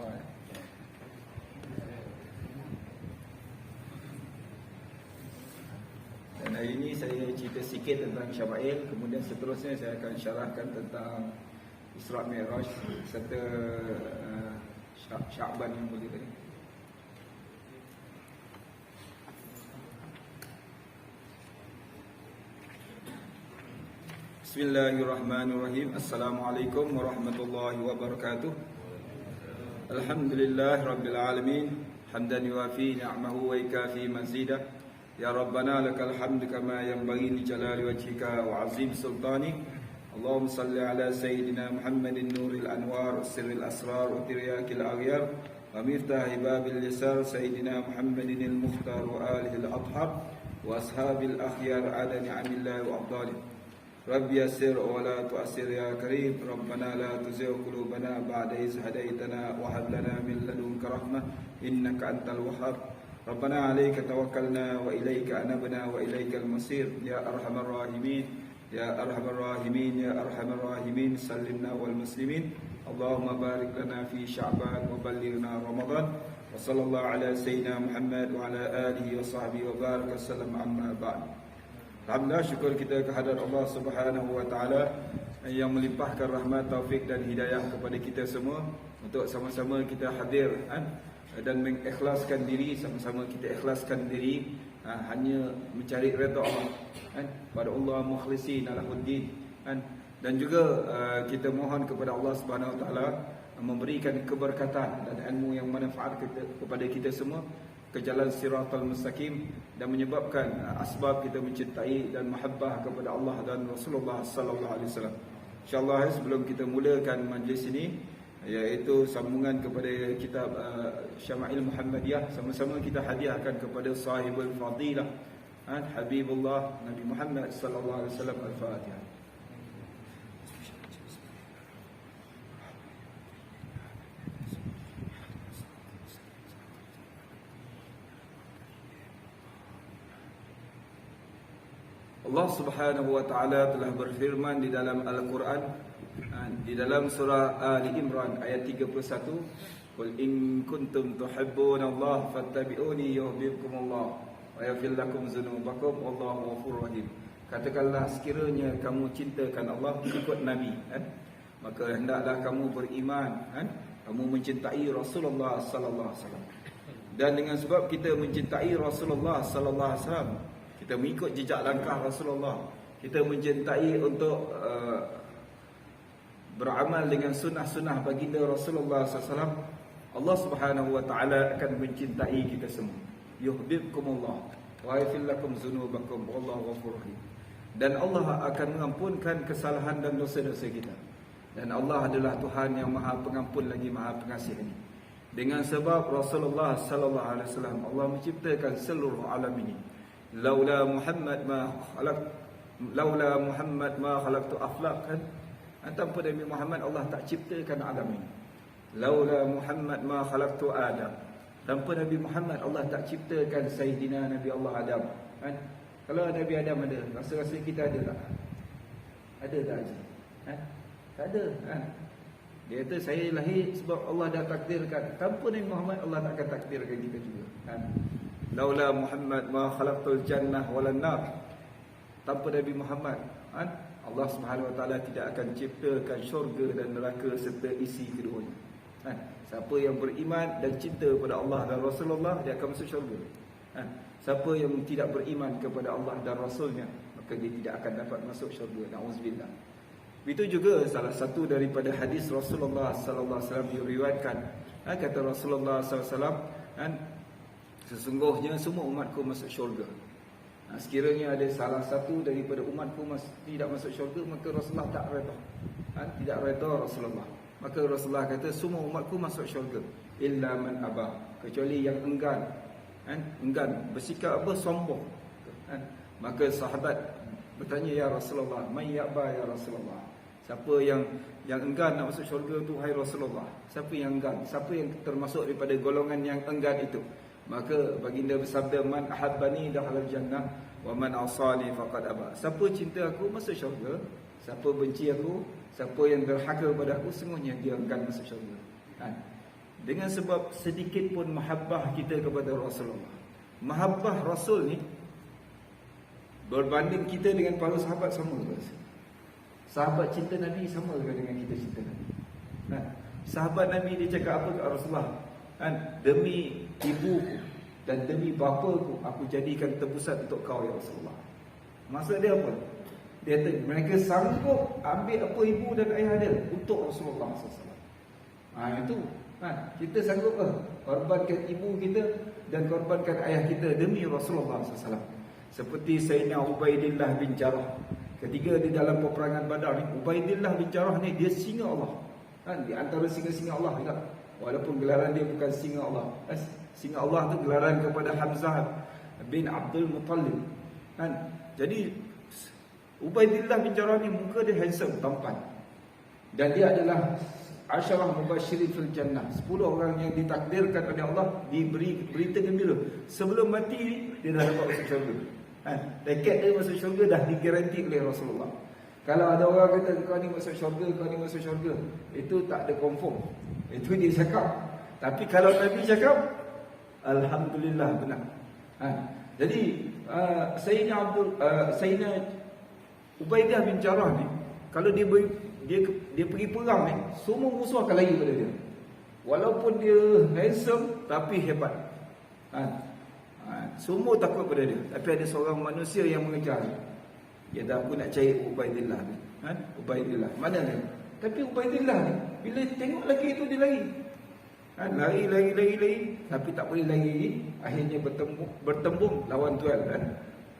insyaAllah. Dan hari ini saya cerita sikit tentang Syama'il. Kemudian seterusnya saya akan syarahkan tentang Isra' Mi'raj serta Sya'ban yang mulia tadi. Bismillahirrahmanirrahim. Assalamualaikum warahmatullahi wabarakatuh. Alhamdulillah Rabbil Alamin. Hamdan yuafi ni'amahu wa ikafi mazidah. Ya Rabbana lakal hamdu kama yanbaghi li jalali wajhika wa azim sultani. Allahumma salli ala Sayyidina Muhammadin nuril anwar sirril asrar wa tiryakil aghyar wa miftahi babil yasar Sayyidina Muhammadin al-mukhtar wa alihi al-athhar wa ashabil akhyar ala ni'amillahi wa afdalih. Rabbi yassir wa la tu'assir ya karim. Rabbana la tuzigh qulubana ba'da idh hadaytana wa hab lana min ladunka rahmah innaka antal wahhab. Rabbana 'alaika tawakkalna wa ilaika anabna wa ilaikal masir. Ya arhamar rahimin, ya arhamar rahimin, ya arhamar rahimin, sallimna wal muslimin. Allahumma barik lana fi Sya'ban wa ballighna Ramadan. Wa sallallahu ala sayyidina Muhammad wa ala alihi wa sahbihi wa baraka sallam amma ba'd. Alhamdulillah, syukur kita kehadirat Allah Subhanahu wa taala yang melimpahkan rahmat, taufik dan hidayah kepada kita semua untuk sama-sama kita hadir dan mengikhlaskan diri, sama-sama kita ikhlaskan diri hanya mencari redha Allah pada Allah mukhlisin alahuddin, dan juga kita mohon kepada Allah Subhanahu wa taala memberikan keberkatan dan ilmu yang manfaat kepada kita semua ke jalan siratal mustaqim dan menyebabkan asbab kita mencintai dan mahabbah kepada Allah dan Rasulullah sallallahu alaihi wasallam. Insyaallah sebelum kita mulakan majlis ini, iaitu sambungan kepada kitab Syama'il Muhammadiyah, sama-sama kita hadiahkan kepada sahibul fadilah Habibullah Nabi Muhammad sallallahu alaihi wasallam. Al-Fatihah. Allah Subhanahu wa taala telah berfirman di dalam Al-Quran, di dalam surah Ali Imran ayat 31, qul in kuntum tuhibbunallaha fattabi'uni yuhibbukumullah wa yaghfir lakum dzunubakum wallahu ghafurur rahim. Katakanlah, sekiranya kamu cintakan Allah, ikut Nabi, maka hendaklah kamu beriman, kamu mencintai Rasulullah sallallahu alaihi wasallam. Dan dengan sebab kita mencintai Rasulullah sallallahu alaihi wasallam, kita mengikut jejak langkah Rasulullah, kita mencintai untuk beramal dengan sunnah-sunnah baginda Rasulullah SAW, Allah Subhanahu wa taala akan mencintai kita semua. Yuhibbukumullah wa yaghfir lakum dzunubakum wallahu ghafurur rahim. Dan Allah akan mengampunkan kesalahan dan dosa-dosa kita. Dan Allah adalah Tuhan yang Maha Pengampun lagi Maha Pengasih ini. Dengan sebab Rasulullah sallallahu alaihi wasallam, Allah menciptakan seluruh alam ini. Laula Muhammad ma khalaqtu aflaq, tanpa Nabi Muhammad Allah tak ciptakan alam ini. Laula Muhammad ma khalaqtu Adam, tanpa Nabi Muhammad Allah tak ciptakan Sayyidina Nabi Allah Adam. Kalau Nabi Adam ada, rasa-rasa kita ada tak? Ada tak Haji? Tak ada. Dia kata saya lahir sebab Allah dah takdirkan. Tanpa Nabi Muhammad Allah takkan takdirkan kita juga. Laula Muhammad ma khalaqtul jannah walan nar, tanpa Nabi Muhammad Allah Subhanahu wa taala tidak akan ciptakan syurga dan neraka serta isi keduanya. Siapa yang beriman dan cinta kepada Allah dan Rasulullah, dia akan masuk syurga. Siapa yang tidak beriman kepada Allah dan Rasulnya, maka dia tidak akan dapat masuk syurga. Nauzubillah. Itu juga salah satu daripada hadis Rasulullah sallallahu alaihi wasallam diriwayatkan. Kata Rasulullah sallallahu alaihi wasallam, sesungguhnya semua umatku masuk syurga. Sekiranya ada salah satu daripada umatku tidak masuk syurga, maka Rasulullah tak redha. Tidak redha Rasulullah. Maka Rasulullah kata semua umatku masuk syurga illa man aba, kecuali yang enggan. Enggan, bersikap apa? Sombong. Maka sahabat bertanya, ya Rasulullah, man ya'ba ya Rasulullah? Siapa yang enggan nak masuk syurga tu, hai Rasulullah? Siapa yang enggan? Siapa yang termasuk daripada golongan yang enggan itu? Maka baginda bersabda, man ahabbani dakhala jannah wa man asani faqad aba. Siapa cinta aku masuk syurga, siapa benci aku, siapa yang derhaka pada aku, semuanya dia enggan masuk syurga. dengan sebab sedikit pun mahabbah kita kepada Rasulullah. Mahabbah Rasul ni berbanding kita dengan para sahabat sama ke? Sahabat cinta Nabi sama ke dengan kita cinta Nabi? Sahabat Nabi dia cakap apa ke Rasulullah? Demi ibuku dan demi bapaku, aku jadikan tebusan untuk kau ya Rasulullah. Maksud dia apa? Dia kata mereka sanggup ambil apa ibu dan ayah dia untuk Rasulullah SAW. Itu kita sanggup korbankan ibu kita dan korbankan ayah kita demi Rasulullah SAW. Seperti Sayyidina Ubaidillah bin Jarrah. Ketika di dalam peperangan Badar ni, Ubaidillah bin Jarrah ni dia singa Allah. Di antara singa-singa Allah juga. Walaupun gelaran dia bukan singa Allah. Singa Allah tu gelaran kepada Hamzah bin Abdul Muttalib. Jadi Ubaidillah bin Jarrah ni muka dia handsome, tampan. Dan dia adalah Asyarah Mubasyirin fil Jannah, 10 orang yang ditakdirkan oleh Allah diberi berita gembira. Sebelum mati dia dah dapat masuk syurga. Tiket dia masuk syurga dah digaranti oleh Rasulullah. Kalau ada orang kata kau ni masuk syurga, kau ni masuk syurga, itu tak ada confirm. Itu dia cakap. Tapi kalau Nabi cakap, alhamdulillah benar. Jadi Sayyidina Ubaidah bin Jarrah ni, kalau dia pergi perang ni, semua musuh akan lari pada dia. Walaupun dia handsome tapi hebat. Semua takut pada dia. Tapi ada seorang manusia yang mengejar. Dia dah aku nak cari Ubaidillah ni. Ubaidillah mana dia? Tapi Ubaidillah ni bila tengok lagi itu dia lari. Lari tapi tak boleh lari. Akhirnya bertembung lawan duel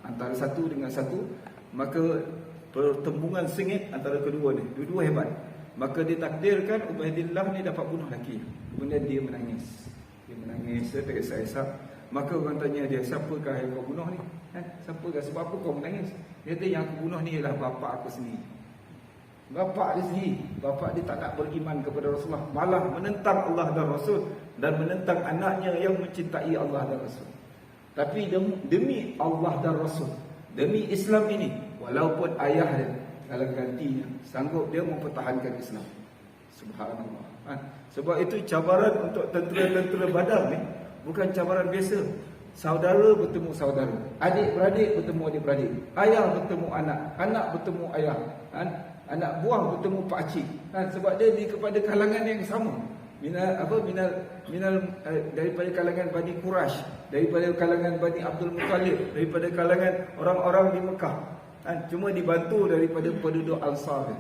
antara satu dengan satu. Maka pertembungan sengit antara kedua ni. Dua-dua hebat. Maka ditakdirkan Ubaidillah ni dapat bunuh lelaki. Kemudian dia menangis. Dia teresa-esa. Maka orang tanya dia, siapakah yang kau bunuh ni? Siapakah? Sebab apa kau menangis? Dia kata yang aku bunuh ni ialah bapa aku sendiri. Bapa dia sendiri. Bapa dia tak nak beriman kepada Rasulullah, malah menentang Allah dan Rasul, dan menentang anaknya yang mencintai Allah dan Rasul. Tapi demi Allah dan Rasul, demi Islam ini, walaupun ayah dia dalam gantinya, sanggup dia mempertahankan Islam. Subhanallah. Sebab itu cabaran untuk tentera-tentera Badar ni bukan cabaran biasa. Saudara bertemu saudara, adik-beradik bertemu adik-beradik, ayah bertemu anak, anak bertemu ayah, anak buah bertemu pakcik. Sebab dia kepada kalangan yang sama. Daripada kalangan Bani Quraisy, daripada kalangan Bani Abdul Muttalib, daripada kalangan orang-orang di Mekah. Cuma dibantu daripada penduduk Ansar.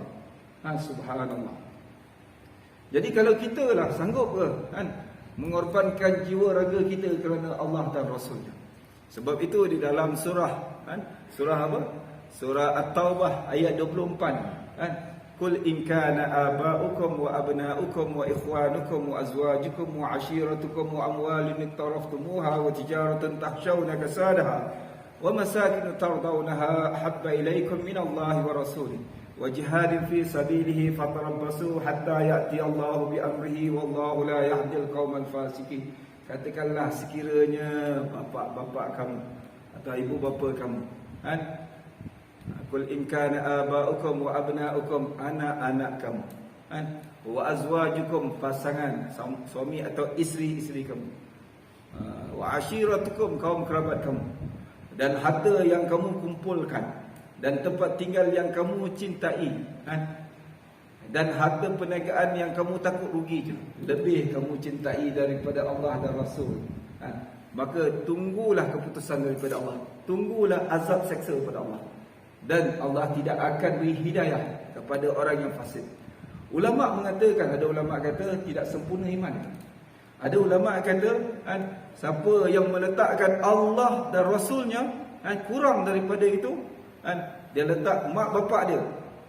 Subhanallah. Jadi kalau kita lah sanggup ke mengorbankan jiwa raga kita kerana Allah dan Rasulnya. Sebab itu di dalam surah surah apa? Surah At-Taubah ayat 24. Qul in kana aba'ukum wa abna'ukum wa ikhwanukum wa azwajukum wa 'ashiratukum wa amwalun iqtaraftumuha wa tijaratan tahshawna kasadaha wa masakin tardawnaha ahabba ilaykum minallahi wa rasulihi wa jihadin fi sabilihi fatarabbasu hatta ya'ti Allahu bi amrihi wallahu la yahdil qaumal fasiqin. Katakanlah sekiranya bapa-bapa kamu atau ibu bapa kamu, qul in kana aba'ukum wa abna'ukum, anak-anak kamu, wa azwajukum, pasangan suami atau isteri-isteri kamu, wa ashiratukum, kaum kerabat kamu, dan harta yang kamu kumpulkan, dan tempat tinggal yang kamu cintai, dan harta perniagaan yang kamu takut rugi je, lebih kamu cintai daripada Allah dan Rasul, maka tunggulah keputusan daripada Allah, tunggulah azab seksa daripada Allah, dan Allah tidak akan beri hidayah kepada orang yang fasik. Ulama mengatakan, ada ulama kata tidak sempurna iman. Ada ulama kata siapa yang meletakkan Allah dan Rasulnya kurang daripada itu, dia letak mak bapak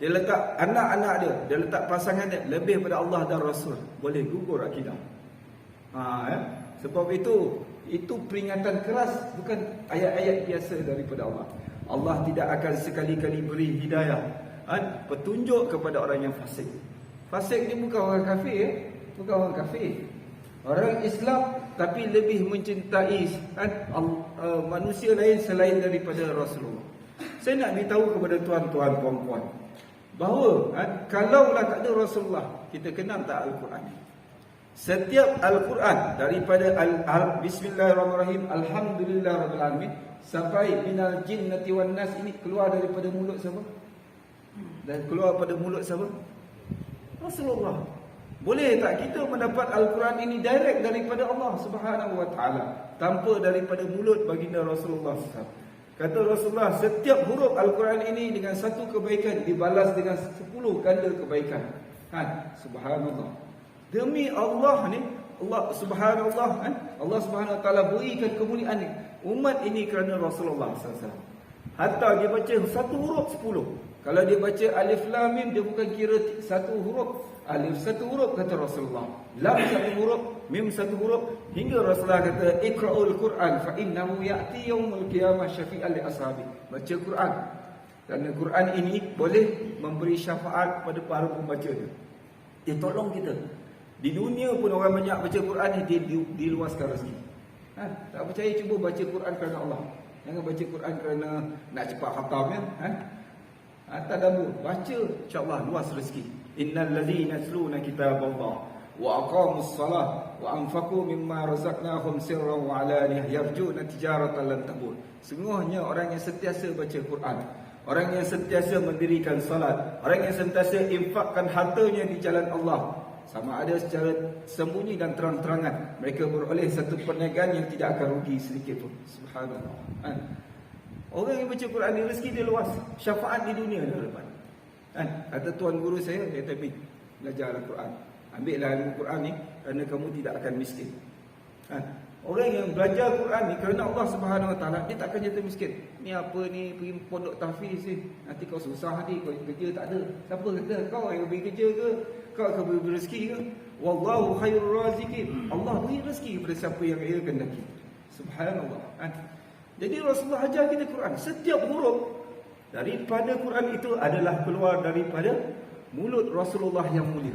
dia letak anak-anak dia letak pasangan dia lebih pada Allah dan Rasul, boleh gugur akidah. Sebab itu peringatan keras, bukan ayat-ayat biasa daripada Allah. Allah tidak akan sekali-kali beri hidayah, petunjuk kepada orang yang fasik. Fasik ni bukan orang kafir, bukan orang kafir, orang Islam tapi lebih mencintai manusia lain selain daripada Rasulullah. Saya nak beritahu kepada tuan-tuan, puan-puan, bahawa kalaulah tak ada Rasulullah, kita kenal tak Al-Quran? Setiap Al-Quran daripada Bismillahirrahmanirrahim, Alhamdulillahirrahmanirrahim sampai minal jinnati wan nas, ini keluar daripada mulut siapa? Dan keluar pada mulut siapa? Rasulullah. Boleh tak kita mendapat Al-Quran ini direct daripada Allah Subhanahu wa taala tanpa daripada mulut baginda Rasulullah SAW? Kata Rasulullah, setiap huruf Al-Quran ini dengan satu kebaikan dibalas dengan 10 ganda kebaikan. Subhanallah. Demi Allah ni, Allah subhanallah, Allah Subhanahu wa taala berikan kemuliaan ni umat ini kerana Rasulullah SAW. Hatta dia baca satu huruf 10. Kalau dia baca alif lam mim, dia bukan kira satu huruf. Alif satu huruf kata Rasulullah, lam satu huruf, mim satu huruf, hingga Rasulullah kata iqra'ul Quran fa innahu ya'ti yaumul qiyamah syafi'an li ashabi. Baca Quran, kerana Quran ini boleh memberi syafaat kepada para pembaca dia. Dia tolong kita. Di dunia pun orang banyak baca Quran ni, dia diluaskan rezeki. Tak percaya, cuba baca Quran kerana Allah. Jangan baca Quran kerana nak cepat khatam kan. Tak dambu, baca insya-Allah luas rezeki. Innal ladzina yatluna kitaballah wa aqamus salah wa anfaqu mimma razaqnahum sirran wa alaniyah yarjuna tijaratan lan tabur. Sungguhnya orang yang sentiasa baca Quran, orang yang sentiasa mendirikan salat, orang yang sentiasa infakkan hartanya di jalan Allah, sama ada secara sembunyi dan terang-terangan, mereka beroleh satu perniagaan yang tidak akan rugi sedikit pun. Subhanallah. Orang yang baca Quran ni rezeki dia luas, syafaat di dunia dia dapat. Kata tuan guru saya, dia kata, belajar Al-Quran, ambillah ilmu Quran ni kerana kamu tidak akan miskin. Orang yang belajar Quran ni kerana Allah Subhanahu wa taala, dia tak akan jatuh miskin. Ni apa ni, pergi pondok tahfiz ni, nanti kau susah nanti kau kerja tak ada. Siapa kata kau yang beri kerja ke? Kau akan beri rezeki ke? Wallahu khairur raziqin. Allah beri rezeki kepada siapa yang ia kehendaki. Subhanallah. Jadi Rasulullah ajar kita Quran. Setiap huruf daripada Quran itu adalah keluar daripada mulut Rasulullah yang mulia.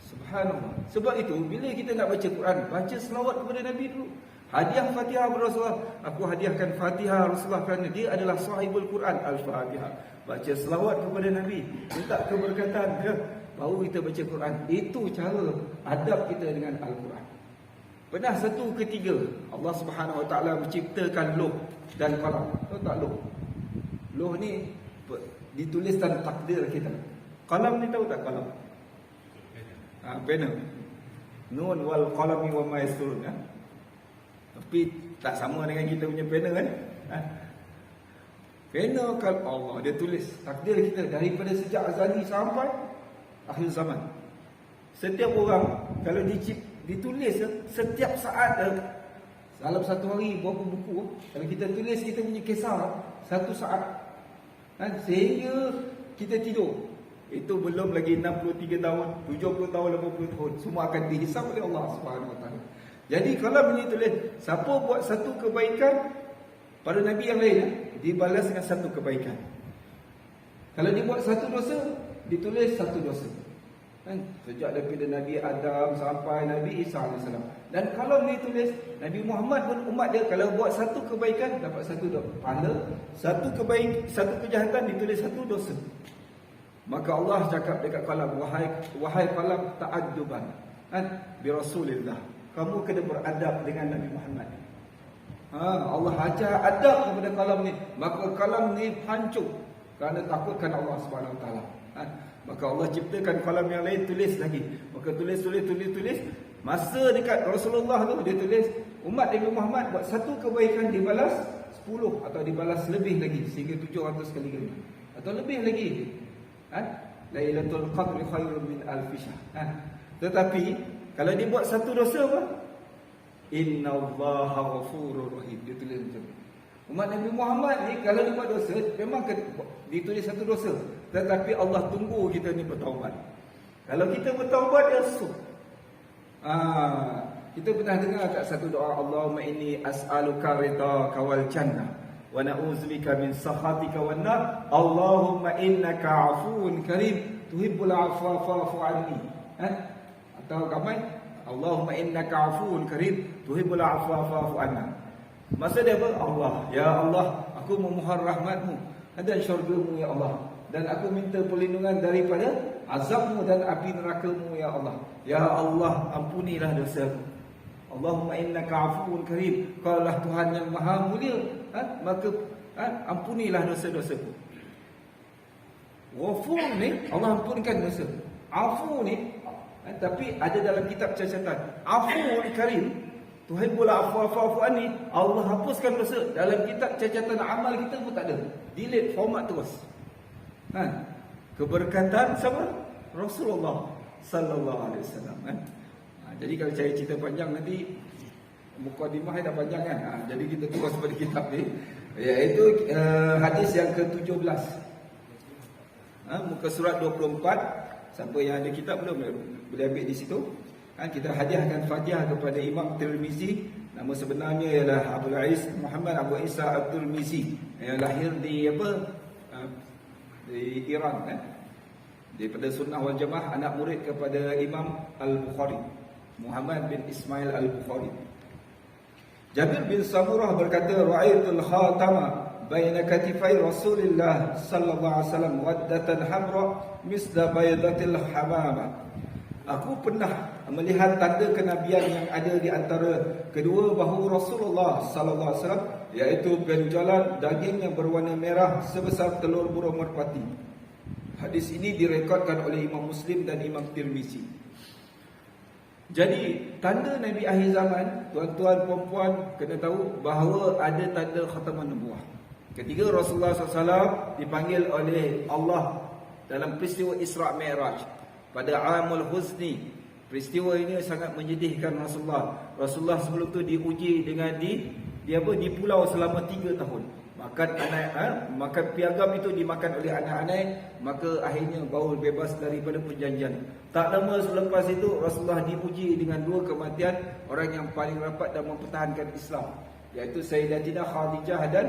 Subhanallah. Sebab itu bila kita nak baca Quran, baca selawat kepada Nabi dulu. Hadiah Fatihah kepada Rasulullah. Aku hadiahkan Fatihah Rasulullah kerana dia adalah sahibul Quran, Al-Fatihah. Baca selawat kepada Nabi, minta keberkatan dia, baru kita baca Quran. Itu cara adab kita dengan Al-Quran. Pernah satu ketiga Allah Subhanahu wa taala menciptakan loh dan qalam. Tahu tak loh? Loh ni dituliskan takdir kita. Qalam ni tahu tak qalam? Pena. Nun wal qalami wa ma yasturun. Tapi tak sama dengan kita punya pena kan? Pena kalau Allah dia tulis takdir kita daripada sejak azali sampai akhir zaman. Setiap orang kalau ditulis setiap saat dalam satu hari berapa buku. Kalau kita tulis kita punya kisah satu saat, sehingga kita tidur, itu belum lagi 63 tahun, 70 tahun, 80 tahun, semua akan dihisap oleh Allah Subhanahu wa taala. Jadi kalau ini tulis, siapa buat satu kebaikan pada Nabi yang lain, dibalas dengan satu kebaikan. Kalau dia buat satu dosa, ditulis satu dosa. Sejak daripada Nabi Adam sampai Nabi Isa AS. Dan kalau ditulis Nabi Muhammad pun umat dia, kalau buat satu kebaikan dapat satu pahala, satu kejahatan ditulis satu dosa. Maka Allah cakap dekat kalam, wahai kalam ta'adduban bi Rasulillah, kamu kena beradab dengan Nabi Muhammad. Allah ajar adab kepada kalam ni, maka kalam ni hancur kerana takutkan Allah Subhanahu wa taala. Maka Allah ciptakan kalam yang lain, tulis lagi. Maka tulis. Masa dekat Rasulullah tu dia tulis, umat Nabi Muhammad buat satu kebaikan dibalas 10 atau dibalas lebih lagi, sehingga 700 kali ganda atau lebih lagi. Lailatul Qadri khairun min alf syahr. Tetapi kalau dia buat satu dosa apa? Innallaha ghafurur rahim. Dia tulis macam tu. Umat Nabi Muhammad ni kalau dia buat dosa, memang ditulis satu dosa, tetapi Allah tunggu kita ni bertaubat. Kalau kita bertaubat, dia suh. Kita pernah dengar kat satu doa, Allahumma inni as'aluka ridhaka wal jannah wa na'udzubika min sakhatika wan nar. Allahumma innaka 'afuwun karim tuhibbul 'afwa fa'fu 'anni. Atau ramai, Allahumma innaka 'afuwun karim tuhibbul 'afwa fa'fu 'anna. Maksud dia apa? Allah, ya Allah, aku memohon rahmat-Mu dan syurga-Mu ya Allah. dan aku minta perlindungan daripada azabmu dan api neraka-Mu ya Allah. Ya Allah, ampunilah dosaku. Allahumma innaka afuwun karim. Kalaulah Tuhan yang maha mulia, maka ampunilah dosa-dosaku. Ghafur ni Allah ampunkan dosa. Afu ni tapi ada dalam kitab catatan. Afuwun karim, tuhibbul afwa anni, Allah hapuskan dosa. Dalam kitab catatan amal kita pun tak ada. Delete, format terus. Keberkatan siapa? Rasulullah sallallahu alaihi wasallam. Jadi kalau cari cerita panjang nanti mukadimah dah panjang kan. Jadi kita terus pada kitab ni, iaitu hadis yang ke-17. Muka surat 24. Siapa yang ada kitab belum boleh ambil di situ. Kita hadiahkan Fatihah kepada Imam Tirmizi. Nama sebenarnya ialah Abdul Aziz Muhammad Abu Isa At-Tirmizi, yang lahir di di Iran daripada Sunnah wal Jamaah, anak murid kepada Imam Al-Bukhari, Muhammad bin Ismail Al-Bukhari. Jabir bin Samurah berkata, ra'aitul khatama baina katifai Rasulillah sallallahu alaihi wasallam waddatan hamra misla baydatil hamama. Aku pernah melihat tanda kenabian yang ada di antara kedua bahu Rasulullah sallallahu alaihi wasallam, iaitu benjolan daging yang berwarna merah sebesar telur burung merpati. Hadis ini direkodkan oleh Imam Muslim dan Imam Tirmizi. Jadi tanda Nabi akhir zaman, tuan-tuan puan-puan kena tahu bahawa ada tanda khataman nubuah. Ketika Rasulullah SAW dipanggil oleh Allah dalam peristiwa Isra' Mi'raj pada Amul Huzni, peristiwa ini sangat menyedihkan Rasulullah. Rasulullah sebelum tu diuji dengan di pulau selama 3 tahun. Makan piagam itu dimakan oleh anak-anak, maka akhirnya baru bebas daripada perjanjian. Tak lama selepas itu Rasulullah diuji dengan 2 kematian orang yang paling rapat dan mempertahankan Islam, iaitu Sayyidatina Khadijah dan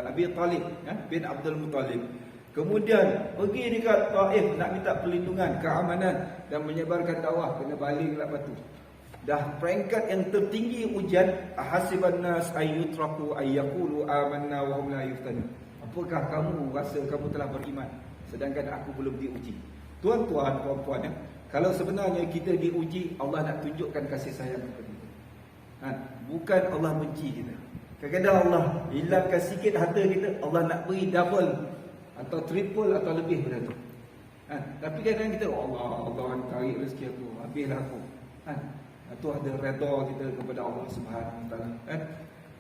Abi Talib bin Abdul Muttalib. Kemudian pergi dekat Taif nak minta perlindungan, keamanan dan menyebarkan dakwah, kena baling lah batu. Dah peringkat yang tertinggi ujian, ahasiban nas ayyutraku ayyaqulu amanna wa hum la yuftanun. Apakah kamu rasa kamu telah beriman sedangkan aku belum diuji? Tuan-tuan, puan-puan, kalau sebenarnya kita diuji, Allah nak tunjukkan kasih sayang kepada kita. Bukan Allah benci kita. Kadang-kadang Allah hilangkan sikit harta kita, Allah nak beri double atau triple atau lebih pada tu. Tapi kadang-kadang kita, Allah tarik rezeki aku, habislah aku. Itu ada redha kita kepada Allah Subhanahu Wa Taala.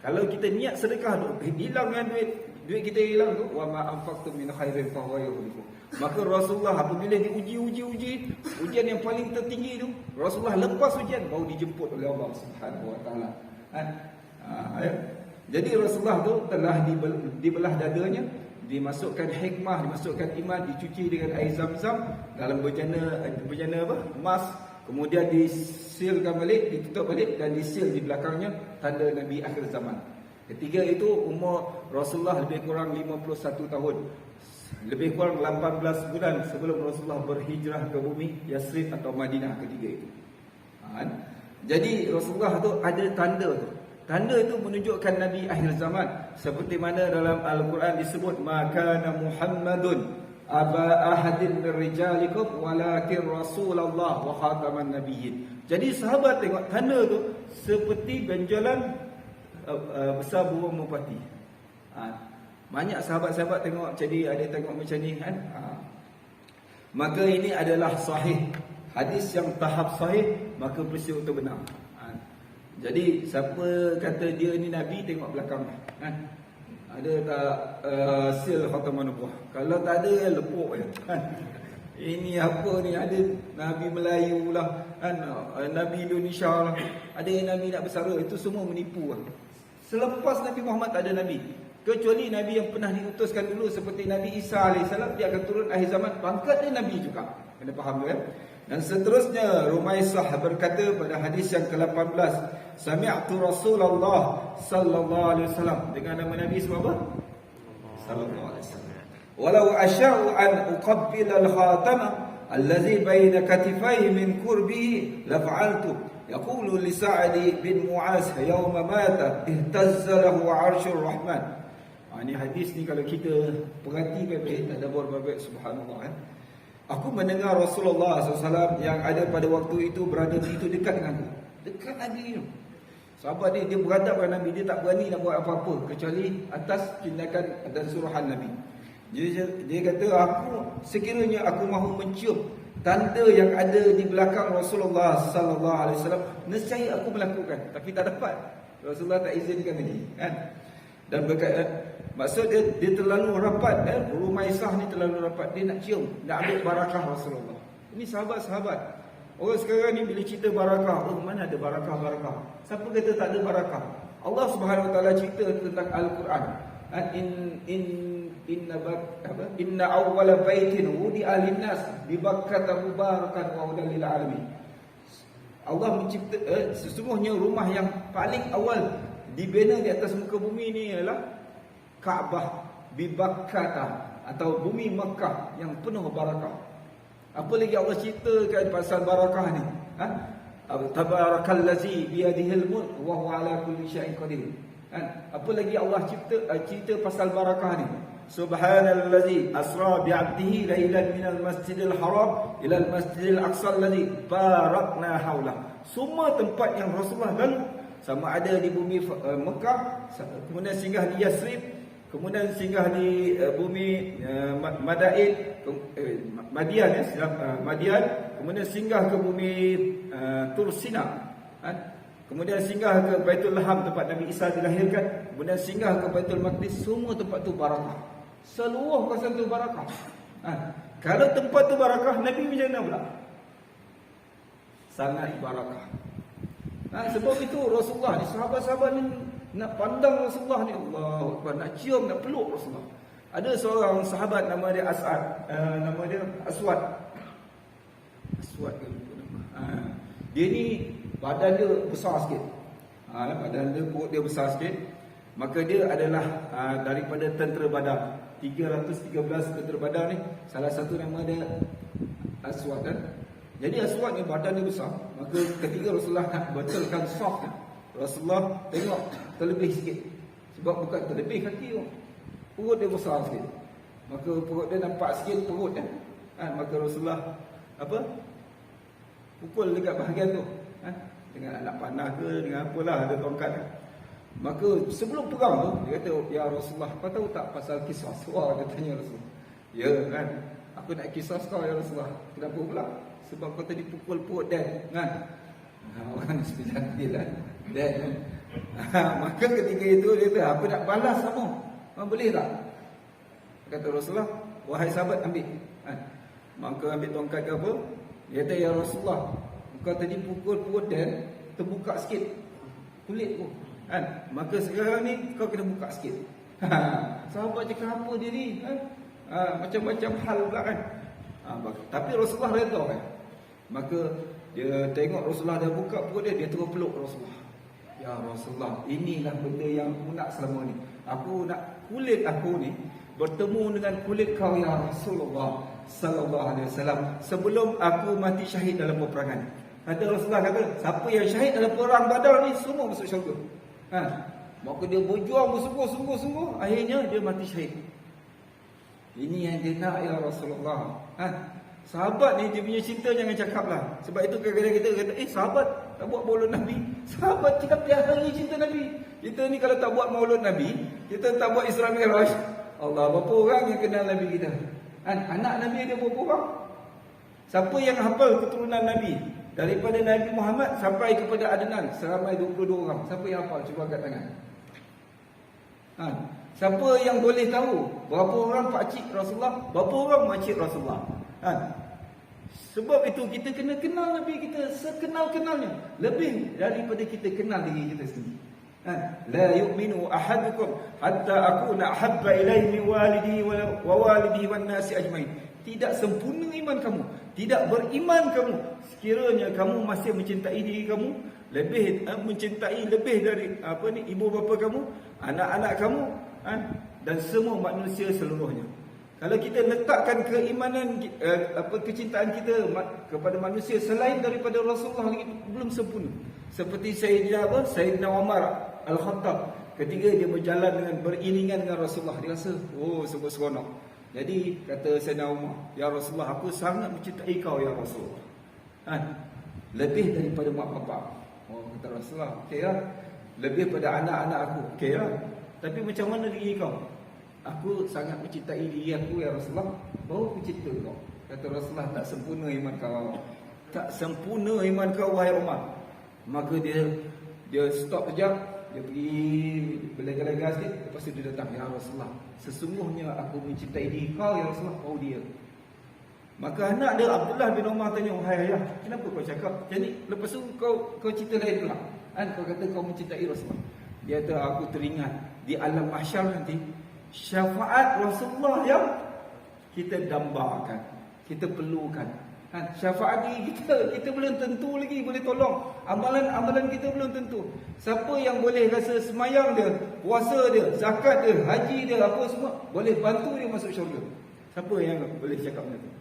Kalau kita niat sedekah tu, hilang dengan duit kita hilang tu, wa ma anfaqtum min khairin fa huwa yukhlifu. Maka Rasulullah apabila diuji ujian yang paling tertinggi tu, Rasulullah lepas ujian baru dijemput oleh Allah Subhanahu Wa Taala. Jadi Rasulullah tu telah dibelah dadanya, dimasukkan hikmah, dimasukkan iman, dicuci dengan air Zam-Zam dalam bejana emas, kemudian disilkan balik, ditutup balik dan disil di belakangnya tanda Nabi akhir zaman. Ketiga itu umur Rasulullah lebih kurang 51 tahun. Lebih kurang 18 bulan sebelum Rasulullah berhijrah ke bumi Yasrib atau Madinah ketiga itu. Jadi Rasulullah tu ada tanda tu. Tanda itu menunjukkan Nabi akhir zaman, seperti mana dalam Al-Quran disebut, maka Muhammadun aba ahadin min rijalikum walakin Rasulullah wa khataman nabiyyin. Jadi sahabat tengok tanda tu seperti benjolan besar burung merpati. Banyak sahabat-sahabat tengok, jadi ada tengok macam ni kan. Maka ini adalah sahih, hadis yang tahap sahih, maka peristiwa itu benar. Jadi siapa kata dia ni Nabi, tengok belakang ada tak seal khataman nubuah. Kalau tak ada, lepuk je. Ini apa ni, ada Nabi Melayu lah, Nabi Indonesia lah, ada yang Nabi nak bersara. Itu semua menipu lah. Selepas Nabi Muhammad tak ada Nabi, kecuali Nabi yang pernah diutuskan dulu seperti Nabi Isa AS, dia akan turun akhir zaman, pangkat dia Nabi juga. Kena faham tu ya. Dan seterusnya Rumaisah berkata pada hadis yang ke-18, sami'tu Rasulullah sallallahu alaihi wasallam, dengan nama Nabi siapa? Sallallahu alaihi wasallam. Walau asya'u an uqabbila al-khatama allazi baina katifaihi min kurbihi la fa'altu. Yaqulu li Sa'd bin Mu'az yawma mata ihtazza lahu 'arsyur rahman. Ini hadis ni kalau kita perhati baik-baik, ada baik-baik, subhanallah. Aku mendengar Rasulullah SAW yang ada pada waktu itu berada di situ dekat dengan aku. Dekat Nabi tu. Sahabat dia beradab dengan Nabi, dia tak berani nak buat apa-apa kecuali atas tindakan dan suruhan Nabi. Dia kata, aku sekiranya aku mahu mencium tanda yang ada di belakang Rasulullah sallallahu alaihi wasallam, nescaya aku melakukan, tapi tak dapat. Rasulullah tak izinkan lagi, kan? Dan berkata, maksud dia terlalu rapat, Rumaisah ni terlalu rapat, dia nak cium, nak ambil barakah Rasulullah. Ini sahabat-sahabat. Orang sekarang ni bila cerita barakah, mana ada barakah-barakah? Siapa kata tak ada barakah? Allah Subhanahu Wa Taala cerita tentang Al-Quran. Inna awwala baitin wudi'a lin-nas bi Bakkah mubarakan wa hudan lil alamin. Allah mencipta sesungguhnya rumah yang paling awal dibina di atas muka bumi ni ialah Kaabah bi Bakkah, atau bumi Mekah yang penuh barakah. Apa lagi Allah ceritakan pasal barakah ni? Tabarakallazi biyadihil mulk wa huwa ala kulli syai'in qadir. Apa lagi Allah cerita pasal barakah ni? Subhanallazi asra bi'abdihi lailan minal masjidil haram ilal masjidil aqsa alladzi barakna haula. Semua tempat yang Rasulullah lalu, sama ada di bumi Mekah, kemudian singgah di Yasrib, kemudian singgah di bumi Madian, kemudian singgah ke bumi Tur Sina, kemudian singgah ke Baitul Laham tempat Nabi Isa dilahirkan, kemudian singgah ke Baitul Maqdis. Semua tempat tu barakah. Seluruh kawasan tu barakah. Kalau tempat tu barakah, Nabi macam mana pula? Sangat barakah. Sebab itu Rasulullah ni, sahabat-sahabat ni nak pandang Rasulullah ni, Allahu Akbar, nak cium, nak peluk Rasulullah. Ada seorang sahabat nama dia Aswad. Aswad ke lupa nama. Dia ni badan dia besar sikit. Badan dia, perut dia besar sikit. Maka dia adalah daripada tentera Badar. 313 tentera Badar ni, salah satu nama dia Aswad kan. Jadi Aswad ni badan dia besar. Maka ketika Rasulullah nak betulkan saf ni, Rasulullah tengok terlebih sikit. Sebab bukan terlebih kaki tu, perut dia besar sikit. Maka perut dia nampak sikit perut dia. Maka Rasulullah pukul dekat bahagian tu, dengan anak panah ke, dengan apalah, ada tongkat kan. Maka sebelum perang tu, dia kata, ya Rasulullah, kau tahu tak pasal kisah? Wah, dia tanya Rasulullah. Ya kan, aku nak kisah kau ya Rasulullah. Kenapa pula? Sebab kau tadi pukul perut Dan kan. Orang sebenarnya dia lah Dan kan. Maka ketika itu dia kata, aku nak balas kamu, boleh tak? Kata Rasulullah, wahai sahabat, ambil. Maka ambil tongkat ke apa, dia kata, ya Rasulullah, kau tadi pukul perut Dan, terbuka sikit kulit tu kan. Maka sekarang ni kau kena buka sikit. Sahabat cakap apa dia ni? Macam-macam hal pula kan. Tapi Rasulullah redha kan. Maka dia tengok Rasulullah dah buka perut dia, dia terus peluk Rasulullah. Ya Rasulullah, inilah benda yang aku nak selama ni. Aku nak kulit aku ni bertemu dengan kulit kau ya Rasulullah sallallahu alaihi wasallam sebelum aku mati syahid dalam peperangan. Kata Rasulullah, kata siapa yang syahid dalam perang Badar ni semua masuk syurga. Maka dia berjuang bersungguh-sungguh, akhirnya dia mati syahid. Ini yang dia nak ya Rasulullah. Sahabat ni dia punya cinta jangan cakap lah. Sebab itu kadang-kadang kita kata, sahabat tak buat maulud Nabi. Sahabat kita tiap hari cinta Nabi. Kita ni kalau tak buat maulud Nabi, kita tak buat Isra Mi'raj, Allah, berapa orang yang kenal Nabi kita? Anak Nabi ada berapa orang? Siapa yang hafal keturunan Nabi? Daripada Nabi Muhammad sampai kepada Adnan, seramai 22 orang. Siapa yang hafal? Cuba angkat tangan. Siapa yang boleh tahu berapa orang pakcik Rasulullah, berapa orang makcik Rasulullah? Sebab itu kita kena kenal Nabi kita sekenal-kenalnya, lebih daripada kita kenal diri kita sendiri. La yu'minu ahadukum hatta akuna ahabba ilaihi min walidihi wa walidihi wan nasi ajmain. Tidak sempurna iman kamu, tidak beriman kamu sekiranya kamu masih mencintai diri kamu, lebih mencintai lebih dari ibu bapa kamu, anak-anak kamu, dan semua manusia seluruhnya. Kalau kita letakkan keimanan kecintaan kita kepada manusia selain daripada Rasulullah lagi belum sempurna. Seperti Sayyidina Umar Al-Khattab, ketika dia berjalan dengan beriringan dengan Rasulullah, dia rasa sungguh seronok. Jadi kata Sayyidina Umar, ya Rasulullah, aku sangat mencintai kau ya Rasulullah, lebih daripada mak bapak. Kata Rasulullah, okey lah. Lebih pada anak-anak aku, okey lah. Tapi macam mana diri kau? Aku sangat mencintai diri aku ya Rasulullah, baru aku cinta kau. Kata Rasulullah, tak sempurna iman kau. Tak sempurna iman kau wahai Umar. Maka dia stop sekejap, dia pergi berlega-lega sikit, lepas tu dia datang, ya Rasulullah, sesungguhnya aku mencintai diri kau ya Rasulullah, kau dia. Maka anak dia Abdullah bin Umar tanya, wahai ayah, kenapa kau cakap macam ni? Lepas tu kau cerita lain pula. Kau kata kau mencintai Rasulullah. Dia kata, aku teringat di alam mahsyar nanti, syafaat Rasulullah yang kita dambakan, kita perlukan. Syafaat diri kita belum tentu lagi boleh tolong. Amalan kita belum tentu. Siapa yang boleh rasa semayang dia, puasa dia, zakat dia, haji dia, apa semua, boleh bantu dia masuk syurga? Siapa yang boleh cakap macam tu?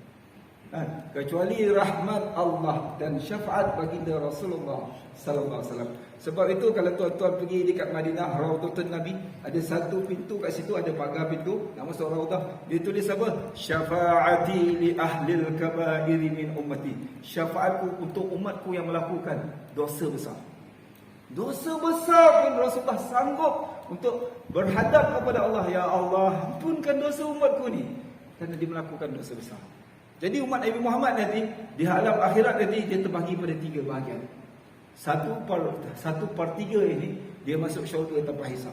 Kecuali rahmat Allah dan syafaat baginda Rasulullah sallallahu alaihi wasallam. Sebab itu kalau tuan-tuan pergi dekat Madinah, Raudhatun Nabi, ada satu pintu kat situ, ada pagar pintu, nak masuk Raudhah, dia tulis apa? Syafaati li ahlil kaba'iri min ummati. Syafaatku untuk umatku yang melakukan dosa besar. Dosa besar pun Rasulullah sanggup untuk berhadap kepada Allah, ya Allah, ampunkan dosa umatku ni, kerana dia melakukan dosa besar. Jadi umat Nabi Muhammad nanti di alam akhirat nanti dia terbagi pada 3 bahagian. 1/3 ini dia masuk syurga tanpa hisap.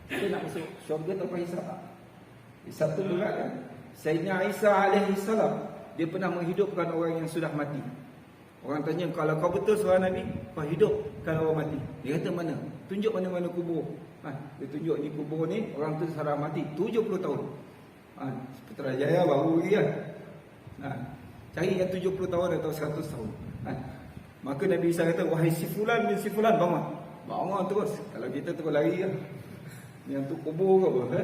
Kita nak masuk syurga tanpa hisap tak? Hisap tu berat kan? Sayyidina Isa alaihi salam, dia pernah menghidupkan orang yang sudah mati. Orang tanya, kalau kau betul seorang Nabi, kau hidupkan orang mati. Dia kata, mana? Tunjuk mana-mana kubur. Dia tunjuk ni kubur ni, orang tu seorang mati 70 tahun. Putrajaya baru lagi kan. Cari yang 70 tahun atau 100 tahun. Maka Nabi Isa kata, wahai si fulan bin si fulan, bangun terus. Kalau kita terus lari kan, yang tu kubur ke apa?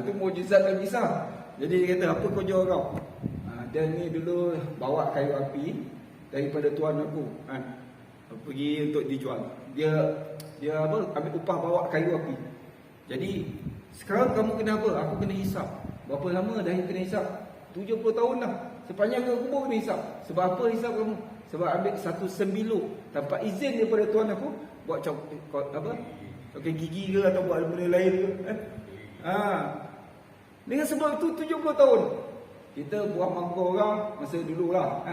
Itu mukjizat Nabi Isa. Jadi dia kata, apa kerja kau? Dia ni dulu bawa kayu api daripada tuan aku, pergi untuk dijual. Dia apa? Ambil upah bawa kayu api. Jadi sekarang kamu kena apa? Aku kena hisap. Berapa lama dah kena hisap? 70 tahun dah. Sepanjang ke kubur kena hisap. Sebab apa hisap kamu? Sebab ambil satu sembilu tanpa izin daripada tuan aku, buat pakai gigi ke atau buat benda lain ke. Dengan sebab itu 70 tahun. Kita buah mangga orang masa dululah,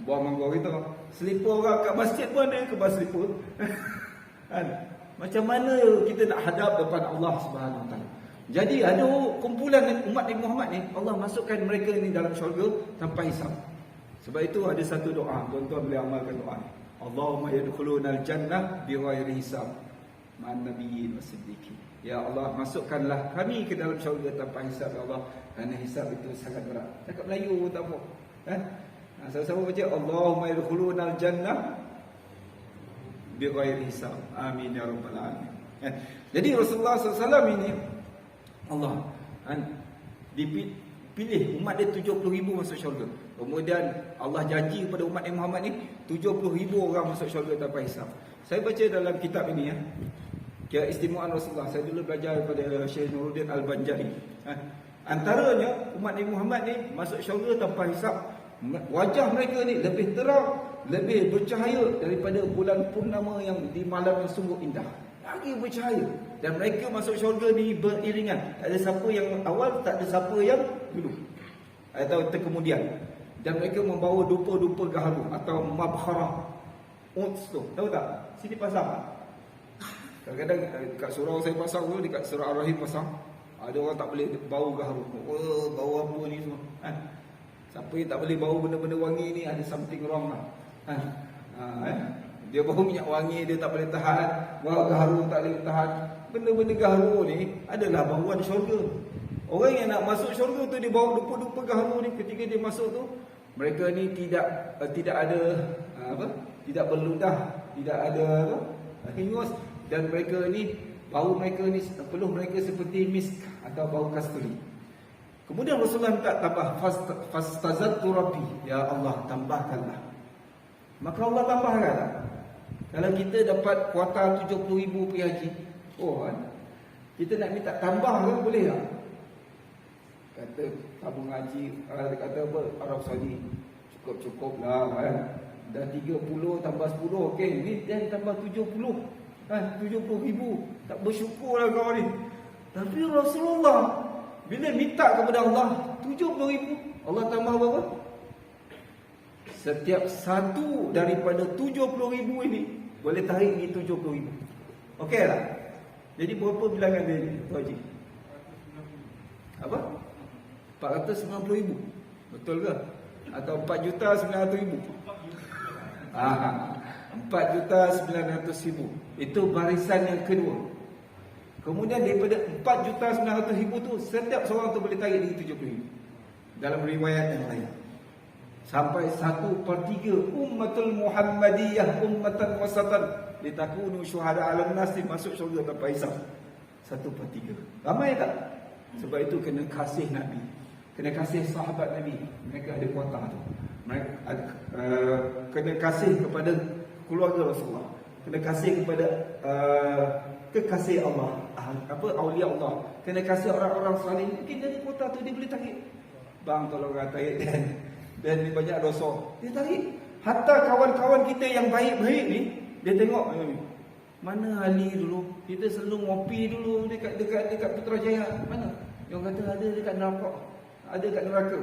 buah mangga kita. Selipar orang kat masjid pun ada kebas selipar. Macam mana kita nak hadap depan Allah Subhanahu Wa Taala? Jadi ada kumpulan umat Nabi Muhammad ni, Allah masukkan mereka ni dalam syurga tanpa hisab. Sebab itu ada satu doa, tuan-tuan boleh amalkan doa ni. Allahumma yadkhulunal jannah bighairi hisab ma'an nabiyyin wasiddiqin. Ya Allah, masukkanlah kami ke dalam syurga tanpa hisab ya Allah, kerana hisab itu sangat berat. Cakap Melayu pun tak apa. Sama-sama baca Allahumma yadkhulunal jannah bighairi hisab. Amin ya rabbal alamin. Jadi Rasulullah SAW ini Allah dipilih umat dia 70,000 masuk syurga. Kemudian Allah janji kepada umat Nabi Muhammad ni 70,000 orang masuk syurga tanpa hisab. Saya baca dalam kitab ini keistimewaan Rasulullah. Saya dulu belajar daripada Syekh Nuruddin Al-Banjari. Antaranya umat Nabi Muhammad ni masuk syurga tanpa hisab. Wajah mereka ni lebih terang, lebih bercahaya daripada bulan purnama yang di malam yang sungguh indah. Lagi bercahaya. Dan mereka masuk syurga ni beriringan. Tak ada siapa yang awal, tak ada siapa yang dulu atau terkemudian. Dan mereka membawa dupa-dupa gaharu atau mabkharah. Uts tu, tahu tak? Sini pasang. Kadang-kadang dekat surau saya pasang tu, dekat surau Ar-Rahim pasang. Ada orang tak boleh bau gaharu. Bau apa ni semua. Siapa yang tak boleh bau benda-benda wangi ni, ada something wrong lah. Dia bau minyak wangi, dia tak boleh tahan. Bau gaharu tak boleh tahan. Benda-benda gaharu ni adalah bauan syurga. Orang yang nak masuk syurga tu, dia bawa dupa-dupa gaharu ni. Ketika dia masuk tu, mereka ni tidak ada tidak berludah, tidak ada hingus, dan mereka ni bau mereka ni, peluh mereka seperti misk atau bau kasturi. Kemudian Rasulullah minta tambah, fastazadtu rabbi, ya Allah tambahkanlah. Maka Allah tambahkan. Kalau kita dapat kuota 70,000 pergi haji, Oh kan? Kita nak minta tambah ke boleh tak? Kata tabung haji, kata apa, Arab Saudi cukup lah kan. Dah 30 tambah 10, okey. Ni dan tambah 70 kan, 70,000. Tak bersyukur lah kau ni. Tapi Rasulullah bila minta kepada Allah 70,000, Allah tambah berapa? Setiap satu daripada 70,000 ini boleh tarik ni 70,000. Okey tak? Jadi berapa bilangan dia ni, Tuan Haji? Apa? 490,000. Betul ke? Atau 4,900,000? 4,900,000. Itu barisan yang kedua. Kemudian daripada 4,900,000 tu, setiap seorang tu boleh tarik lagi 70,000. Dalam riwayat yang lain, sampai 1/3 ummatul Muhammadiyah ummatan wasatan litakunu syuhada 'alan nas, masuk syurga tanpa hisab. 1/3. Ramai tak? Sebab itu kena kasih Nabi, kena kasih sahabat Nabi. Mereka ada kuota tu. Mereka kena kasih kepada keluarga Rasulullah, kena kasih kepada kekasih Allah, aulia Allah, kena kasih orang-orang salih. Mungkin dari kuota tu dia boleh tarik. Bang, tolong tarik dan ni banyak dosa, dia tarik. Hatta kawan-kawan kita yang baik-baik ni, dia tengok mana Ali dulu, kita selalu ngopi dulu dekat Putrajaya. Mana? Yang kata ada dekat neraka, ada dekat neraka.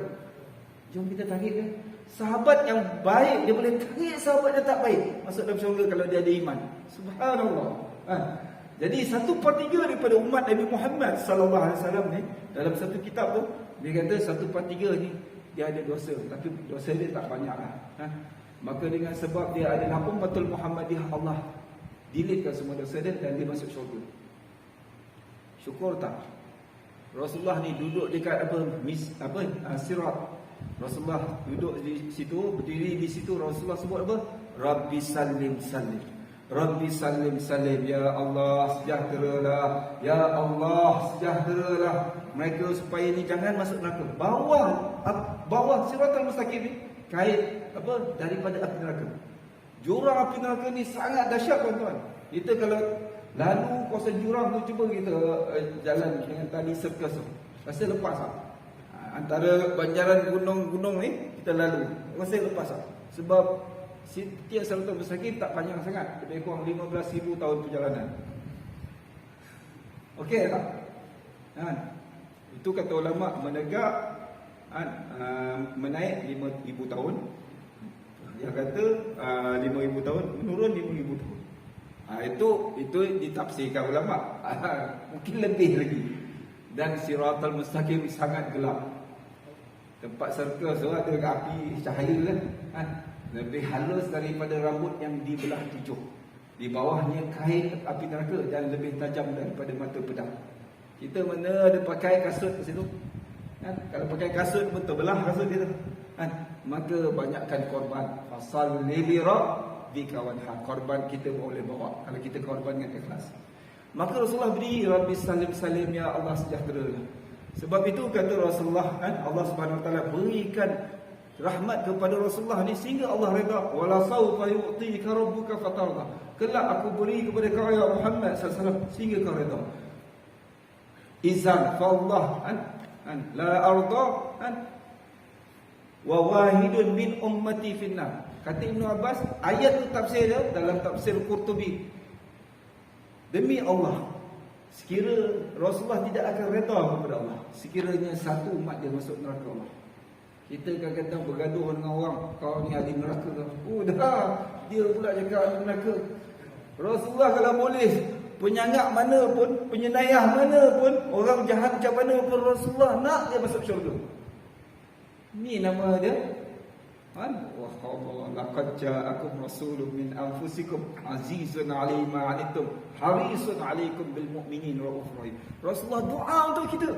Jom kita tarik kan. Sahabat yang baik dia boleh tarik sahabat yang tak baik masuk dalam syurga kalau dia ada iman. Subhanallah. Jadi 1/3 daripada umat Nabi Muhammad sallallahu alaihi wasallam ni, dalam satu kitab tu dia kata 1/3 ni dia ada dosa, tapi dosa dia tak banyaklah. Maka dengan sebab dia adalah ummatul Muhammadiyah, Allah deletekan semua dosa dia dan dia masuk syurga. Syukur tak? Rasulullah ni duduk dekat sirat. Rasulullah duduk di situ, berdiri di situ. Rasulullah sebut apa? Rabbi salim salim, Rabbi salim salim. Ya Allah sejahteralah, Ya Allah sejahteralah mereka supaya ni jangan masuk neraka. Bawah siratal mustaqim ni kait daripada api neraka. Jurang api neraka ni sangat dahsyat tuan-tuan. Kita kalau lalu kawasan jurang tu, cuba kita jalan dengan tali sirkus tu, rasa lepas tak? Antara banjaran gunung-gunung ni kita lalu, rasa lepas tak? Sebab setiap siratal mustaqim tak panjang sangat, lebih kurang 15,000 tahun perjalanan. Okey tak? Itu kata ulama menegak menaik 5,000 tahun. Yang kata 5,000 tahun, menurun 5,000 tahun. Itu ditafsirkan ulama. Mungkin lebih lagi. Dan siratal mustaqim sangat gelap. Tempat sirkus tu ada api cahaya kan. Lebih halus daripada rambut yang dibelah 7. Di bawahnya kain api neraka dan lebih tajam daripada mata pedang. Kita mana ada pakai kasut ke situ? Kalau pakai kasut pun terbelah kasut dia tu. Maka banyakkan korban. Fasal libira di kawan korban kita boleh bawa kalau kita korban dengan ikhlas. Maka Rasulullah beri Rabbi salim salim, Ya Allah sejahteralah. Sebab itu kata Rasulullah, Allah Subhanahu Wa Taala berikan rahmat kepada Rasulullah ni sehingga Allah redha. Wala sawfa yu'tika rabbuka fatarda. Kelak aku beri kepada kau ya Muhammad sallallahu alaihi wasallam sehingga kau redha. Izan fa Allah la arda wa wahidun min ummati finnar. Kata Ibn Abbas, ayat tu tafsir dia dalam tafsir Qurtubi. Demi Allah, sekira Rasulullah tidak akan redha kepada Allah sekiranya satu umat dia masuk neraka Allah. Kita kadang-kadang bergaduh dengan orang, kau ni ahli neraka ke? Dah, dia pula cakap ahli neraka. Rasulullah kalau boleh, penyangak mana pun, penyenayah mana pun, orang jahat macam mana pun, Rasulullah nak dia masuk syurga. Ni nama dia. Laqad ja'akum rasulun min anfusikum azizun 'alaihi ma 'anittum harisun 'alaikum bil mu'minin raufur rahim. Rasulullah doa untuk kita.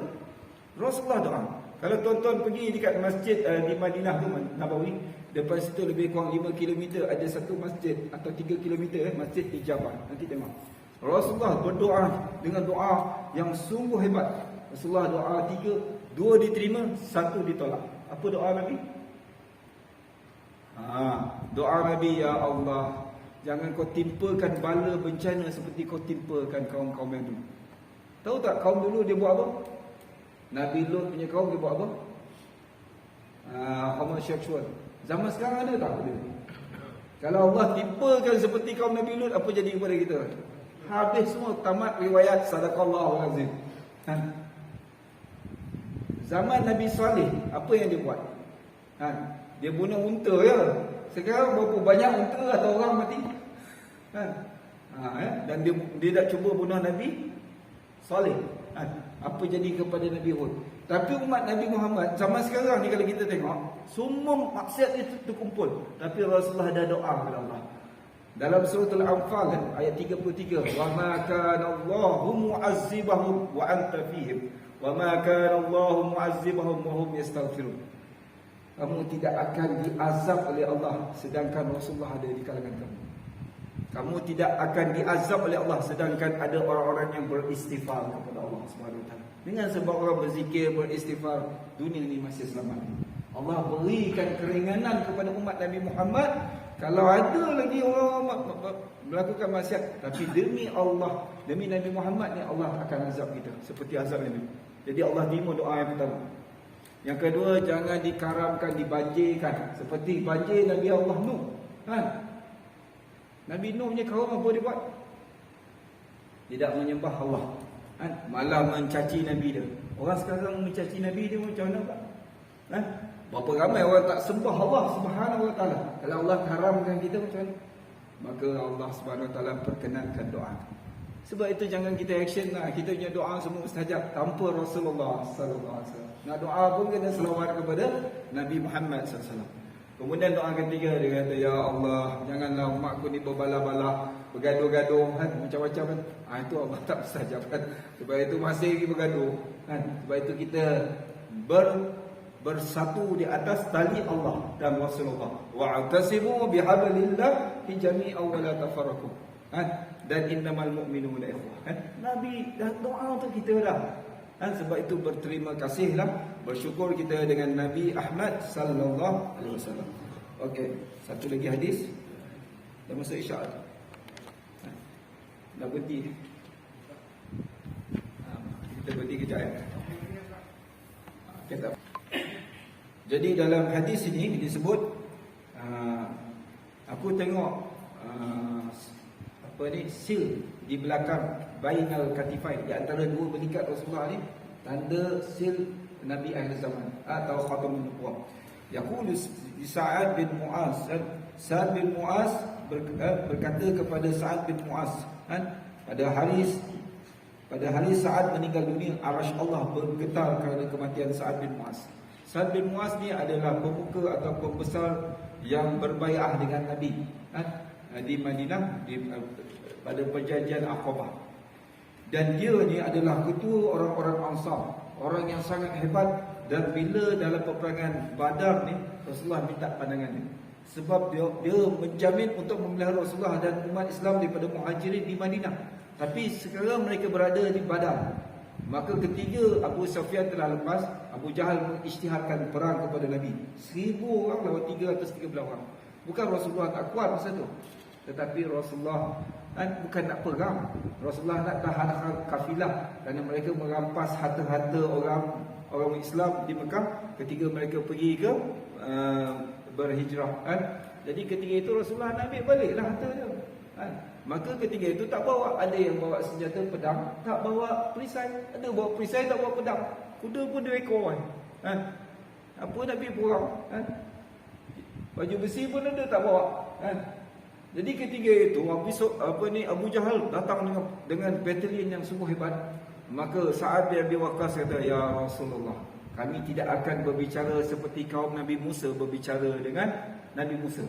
Rasulullah doa. Kalau tuan-tuan pergi dekat masjid di Madinah tu, Nabawi, depan situ lebih kurang 5 km ada satu masjid atau 3 km masjid Ijabah. Nanti tengok. Rasulullah berdoa dengan doa yang sungguh hebat. Rasulullah doa 3, 2 diterima, 1 ditolak. Apa doa Nabi? Doa Nabi, Ya Allah, Jangan kau timpakan bala bencana seperti kau timpakan kaum-kaum yang dulu. Tahu tak kaum dulu dia buat apa? Nabi Lut punya kaum dia buat apa? Homoseksual. Zaman sekarang ada tak dia? Kalau Allah timpakan seperti kaum Nabi Lut, apa jadi kepada kita? Habis semua, tamat riwayat sadaqallahu azim. Zaman Nabi Saleh, apa yang dia buat? Dia bunuh unta ya. Sekarang berapa banyak unta atau orang mati? Dan dia dah cuba bunuh Nabi Saleh. Apa jadi kepada Nabi Hud? Tapi umat Nabi Muhammad zaman sekarang ni kalau kita tengok, semua maksiat itu terkumpul. Tapi Rasulullah ada doa kepada Allah. Dalam surah Al-Anfal ayat 33, wa ma kana Allahu mu'azzibahum wa anta fihim wa ma kana Allahu mu'azzibahum wa hum yastaghfirun. Kamu tidak akan diazab oleh Allah sedangkan Rasulullah ada di kalangan kamu. Kamu tidak akan diazab oleh Allah sedangkan ada orang-orang yang beristighfar kepada Allah Subhanahu wa taala. Dengan sebab orang berzikir, beristighfar, dunia ini masih selamat. Allah berikan keringanan kepada umat Nabi Muhammad. Kalau ada lagi orang melakukan maksiat, tapi demi Allah, demi Nabi Muhammad ni Allah akan azab kita seperti azab Nabi. Jadi Allah terima doa yang pertama. Yang kedua, jangan dikaramkan, dibanjirkan seperti banjir Nabi Allah Nuh. Nabi Nuh punya kaum apa dia buat? Tidak menyembah Allah. Malah mencaci Nabi dia. Orang sekarang mencaci Nabi dia macam mana Pak? Berapa ramai orang tak sembah Allah Subhanahu wa taala. Kalau Allah haramkan kita macam mana? Maka Allah Subhanahu wa taala perkenankan doa. Sebab itu jangan kita action lah. Kita punya doa semua mustajab tanpa Rasulullah sallallahu alaihi wasallam. Nak doa pun kena selawat kepada Nabi Muhammad sallallahu alaihi wasallam. Kemudian doa ketiga dia kata, ya Allah, janganlah umatku ni berbalah-balah, bergaduh-gaduh macam-macam kan. Itu Allah tak mustajab kan. Sebab itu masih lagi bergaduh kan. Sebab itu kita bersatu di atas tali Allah dan Rasulullah. Wa'tasimu bihablillah jami'an wa la tafarraqu. Dan innamal mu'minuna ikhwah. Nabi dah doa untuk kita dah. Sebab itu berterima kasihlah, bersyukur kita dengan Nabi Ahmad sallallahu alaihi wasallam. Okey, satu lagi hadis. Dah masuk Isyak. Dah berhenti. Kita berhenti kejap ya. Kita. Jadi dalam hadis ini disebut aku tengok sil di belakang bainal katifain, di antara dua belikat Rasulullah ni, tanda sil Nabi akhir zaman atau khatamun nubuwah. Yaqulu Sa'ad bin Mu'az, Sa'ad bin Mu'az berkata kepada Sa'ad bin Mu'az, pada hari Sa'ad meninggal dunia, arasy Allah bergetar kerana kematian Sa'ad bin Mu'az. Sa'ad bin Mu'az ni adalah pemuka atau pembesar yang berbai'ah dengan Nabi di Madinah pada perjanjian Aqabah. Dan dia ni adalah ketua orang-orang Ansar, orang yang sangat hebat. Dan bila dalam peperangan Badar ni, Rasulullah minta pandangan dia. Sebab dia menjamin untuk memelihara Rasulullah dan umat Islam daripada Muhajirin di Madinah. Tapi sekarang mereka berada di Badar. Maka ketiga Abu Sufyan telah lepas, Abu Jahal mengisytiharkan perang kepada Nabi. 1000 orang lawan 313 orang. Bukan Rasulullah tak kuat masa tu, tetapi Rasulullah bukan nak perang. Rasulullah nak tahan kafilah kerana mereka merampas harta-harta orang Islam di Mekah ketika mereka pergi ke berhijrah. Jadi ketika itu Rasulullah nak ambil baliklah harta dia. Maka ketika itu tak bawa, ada yang bawa senjata pedang, tak bawa perisai. Ada bawa perisai, tak bawa pedang. Kuda pun dia ekor. Apa nak pergi perang? Baju besi pun ada tak bawa. Jadi ketika itu Abu Jahal datang dengan batalion yang sungguh hebat. Maka Sa'ad bin Abi Waqqas kata, ya Rasulullah, kami tidak akan berbicara seperti kaum Nabi Musa berbicara dengan Nabi Musa.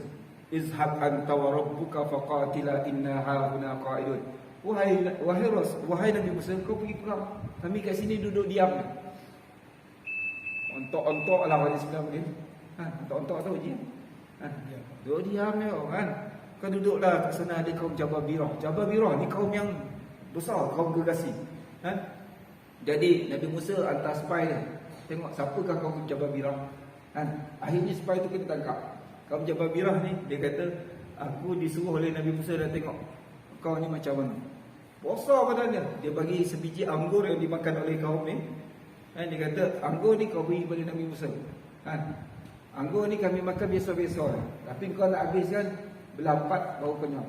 Izhab anta wa rabbuka faqatila inna hahuna qa'idun. Wahai Nabi Musa, kau pergi perang, kami kat sini duduk diam. Ontok-ontok lah orang Islam ni. Ontok-ontok tahu je. Duduk diam ya kan. Kau duduklah kat sana, ada kaum Jababirah. Jababirah ni kaum yang besar, kaum gergasi. Jadi Nabi Musa hantar spy dia, tengok siapakah kaum Jababirah. Akhirnya spy tu kena tangkap. Kaum Jababirah ni, dia kata aku disuruh oleh Nabi Musa dah tengok kau ni macam mana. Puasa badannya. Dia bagi sebiji anggur yang dimakan oleh kaum ni. Dia kata, anggur ni kau beri kepada Nabi Musa. Anggur ni kami makan biasa-biasa. Tapi kau nak habiskan, belah 4 baru kenyang.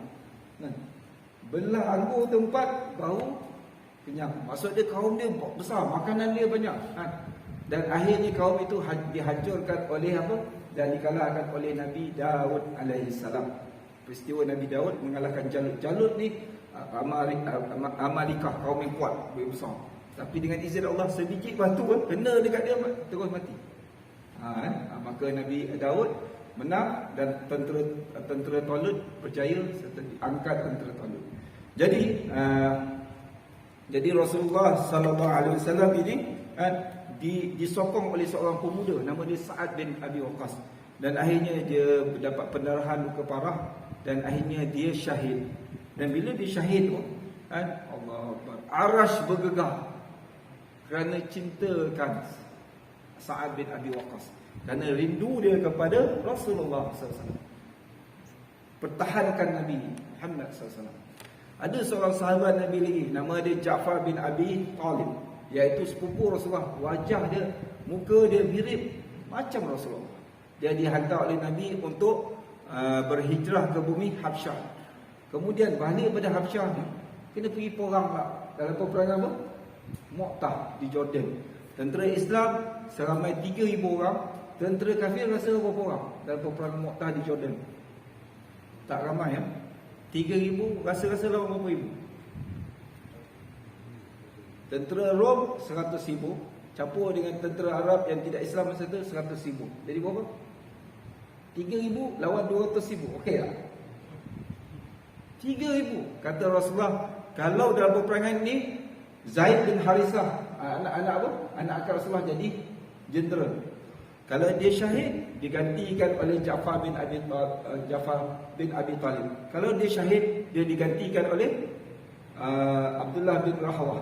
Belah anggur tu 4 baru kenyang. Maksud dia kaum dia besar, makanan dia banyak. Dan akhirnya kaum itu dihancurkan oleh apa? Dan dikalahkan oleh Nabi Daud alaihissalam. Peristiwa Nabi Daud mengalahkan Jalut. Jalut ni Amalikah, kaum yang kuat, besar. Tapi dengan izin Allah, sebiji batu kena dekat dia terus mati. Maka Nabi Daud menang dan tentera Talut berjaya serta diangkat tentera Talut. Jadi Rasulullah sallallahu alaihi wasallam ini disokong oleh seorang pemuda nama dia Sa'ad bin Abi Waqqas, dan akhirnya dia mendapat pendarahan luka parah dan akhirnya dia syahid. Dan bila dia syahid tu, Allahu Akbar, Arasy bergegar kerana cintakan Sa'ad bin Abi Waqqas, kerana rindu dia kepada Rasulullah SAW. Pertahankan Nabi Muhammad SAW. Ada seorang sahabat Nabi lagi, nama dia Ja'far bin Abi Talib, iaitu sepupu Rasulullah. Wajah dia, muka dia mirip macam Rasulullah. Dia dihantar oleh Nabi untuk berhijrah ke bumi Habsyah. Kemudian balik pada Habsyah ni, kena pergi perang pula. Dalam peperangan apa? Mu'tah di Jordan. Tentera Islam seramai 3,000 orang. Tentera kafir rasa berapa orang dalam peperangan Mu'tah di Jordan? Tak ramai 3,000, rasa-rasa dalam berapa ribu? Tentera Rom 100,000 campur dengan tentera Arab yang tidak Islam masa itu 100,000. Jadi berapa? 3,000 lawan 200,000. Okey tak? 3,000. Kata Rasulullah, kalau dalam peperangan ni Zaid bin Harisah, anak-anak apa? Anak akak Rasulullah jadi jenderal. Kalau dia syahid, digantikan oleh Ja'far bin Abi Talib. Kalau dia syahid, dia digantikan oleh Abdullah bin Rahawah.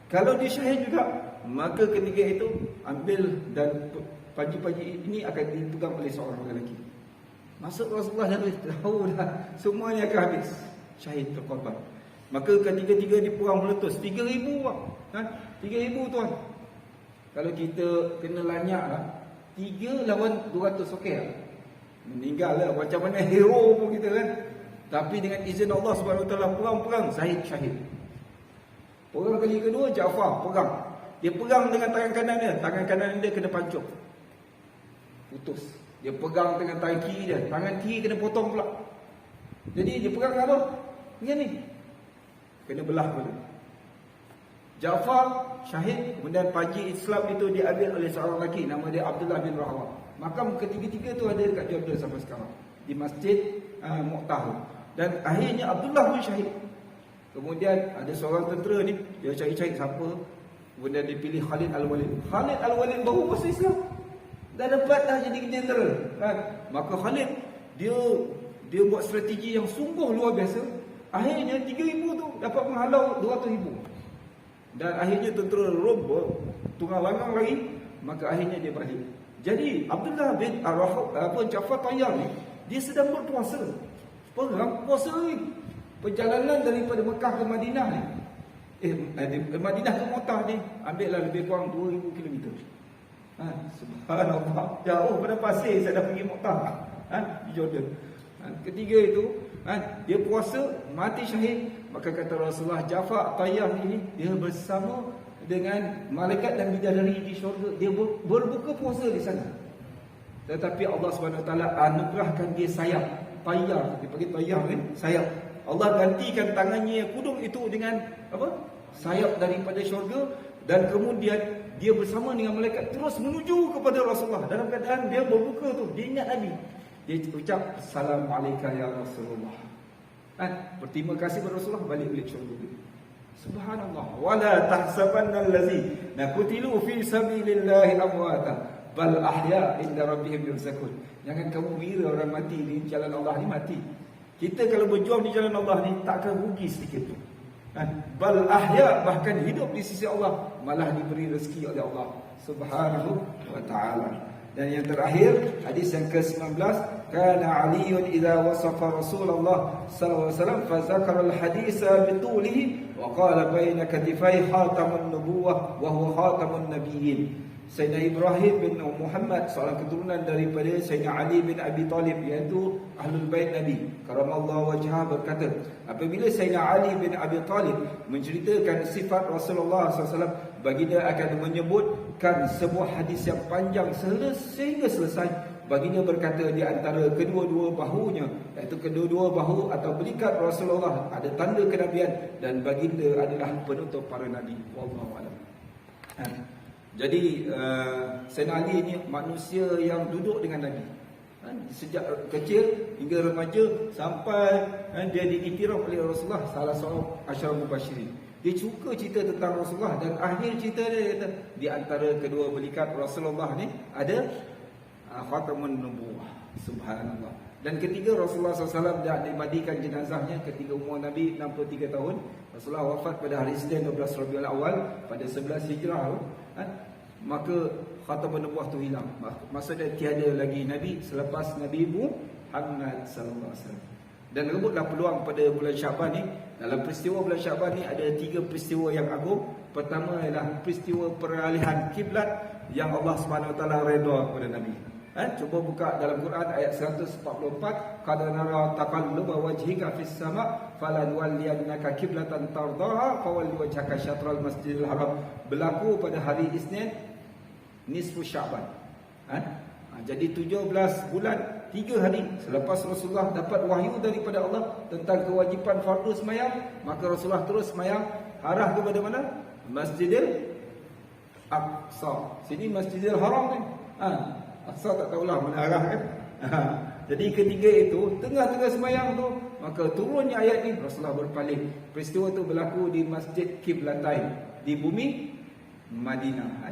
Kalau dia syahid juga, maka ketika itu ambil dan paji-paji ini akan dipegang oleh seorang lelaki. Maksud Rasulullah dah tahu dah semuanya akan habis, syahid terkorban. Maka ketiga-tiga di perang meletus 3,000 orang. 3,000 tuan. Kalau kita kena lanyak lah, 3 lawan 200, okey lah. Meninggal lah, macam mana hero pun kita kan. Tapi dengan izin Allah SWT, perang-perang, Zaid syahid. Perang kali kedua, Ja'far perang. Dia perang dengan tangan kanan dia. Tangan kanan dia kena pancung, putus. Dia pegang dengan tangan kiri dia, tangan kiri kena potong pula. Jadi dia pegang apa? Ni kena belah pula. Ja'far syahid. Kemudian paji Islam itu diambil oleh seorang lelaki, nama dia Abdullah bin Rahawah. Makam ketiga-tiga tu ada dekat Jordan sampai sekarang, di Masjid Mu'tah. Dan akhirnya Abdullah pun syahid. Kemudian ada seorang tentera ni, dia cari-cari siapa. Kemudian dipilih Khalid Al-Walid. Khalid Al-Walid baru masuk Islam, dah dapat dah jadi jenderal kan. Maka Khalid dia buat strategi yang sungguh luar biasa. Akhirnya 3,000 tu dapat menghalau 200,000. Dan akhirnya tentera Rom tunggang langgang lagi. Maka akhirnya dia balik. Jadi Abdullah bin Ja'far Tayyar ni, dia sedang berpuasa. Perang puasa ni. Perjalanan daripada Mekah ke Madinah ni, Madinah ke Mu'tah ni, ambillah lebih kurang 2,000 km. Subhanallah, jauh pada pasir saya dah pergi Mu'tah di Jordan. Ketiga itu, dia puasa, mati syahid. Maka kata Rasulullah, Ja'far Tayyar ini, dia bersama dengan malaikat dan bidadari di syurga. Dia berbuka puasa di sana. Tetapi Allah SWT anugerahkan dia sayap. Tayyar, dia panggil Tayyar ni, sayap. Allah gantikan tangannya yang kudung itu dengan apa? Sayap daripada syurga. Dan kemudian dia bersama dengan malaikat terus menuju kepada Rasulullah. Dalam keadaan dia berbuka tu, dia ingat Nabi. Dia ucap, Assalamualaikum ya Rasulullah. Berterima kasih kepada Rasulullah, balik syurga. Subhanallah. Wala tahsabanna allazi nakutilu fi sabilillahi amwata bal ahya inda rabbihim yurzakun. Jangan kamu kira orang mati di jalan Allah ni mati. Kita kalau berjuang di jalan Allah ni takkan rugi sedikit pun. Bal ahya, bahkan hidup di sisi Allah, malah diberi rezeki oleh Allah Subhanahu wa ta'ala. Dan yang terakhir, hadis yang ke-19, kana Aliun idza wasafa Rasulullah sallallahu alaihi wasallam fa zakara al-haditsa bitulihi wa qala baina katifai khatamun nubuwah wa huwa khatamun nabiyyin. Sayyidina Ibrahim bin Muhammad, seorang keturunan daripada Sayyidina Ali bin Abi Talib, iaitu Ahlul Bait Nabi karamallahu wajhah, berkata, apabila Sayyidina Ali bin Abi Talib menceritakan sifat Rasulullah SAW, baginda akan menyebutkan sebuah hadis yang panjang sehingga selesai. Baginda berkata di antara kedua-dua bahunya, iaitu kedua-dua bahu atau belikat Rasulullah, ada tanda kenabian, dan baginda adalah penutup para nabi. Wallahu a'lam. Jadi Sayyidina Ali ini manusia yang duduk dengan Nabi, sejak kecil hingga remaja, sampai dia diiktiraf oleh Rasulullah, salah seorang asyarah mubasyirin. Dia suka cerita tentang Rasulullah, dan akhir cerita dia kata, di antara kedua belikat Rasulullah ni ada khatamun nubuwah. Subhanallah. Dan ketiga, Rasulullah SAW dah dimandikan jenazahnya ketika umur Nabi 63 tahun. Rasulullah wafat pada hari Isnin 12 Rabiul Awal pada 11 Hijrah. Maka khatamun nubuwah tu hilang. Maksudnya tiada lagi Nabi selepas Nabi Muhammad sallallahu alaihi wasallam. Dan rebutlah peluang pada bulan Syaban ni. Dalam peristiwa bulan Syaban ni ada 3 peristiwa yang agung. Pertama ialah peristiwa peralihan kiblat yang Allah Subhanahu Wa Taala redha kepada Nabi. Cuba buka dalam Quran ayat 144, qad nara taqalluba wajhika fis sama falanwalliyannaka qiblatan tardaha fawalli wajhaka syatral masjidil haram. Berlaku pada hari Isnin nisfu Syaban. Jadi 17 bulan 3 hari selepas Rasulullah dapat wahyu daripada Allah tentang kewajipan fardu semayang, maka Rasulullah terus semayang arah kepada mana? Masjidil Aqsa. Sini Masjidil Haram kan? Aqsa tak tahulah mana arah kan. Jadi ketiga itu, tengah-tengah semayang tu, maka turunnya ayat ni, Rasulullah berpaling. Peristiwa tu berlaku di Masjid Qiblatain, di bumi Madinah.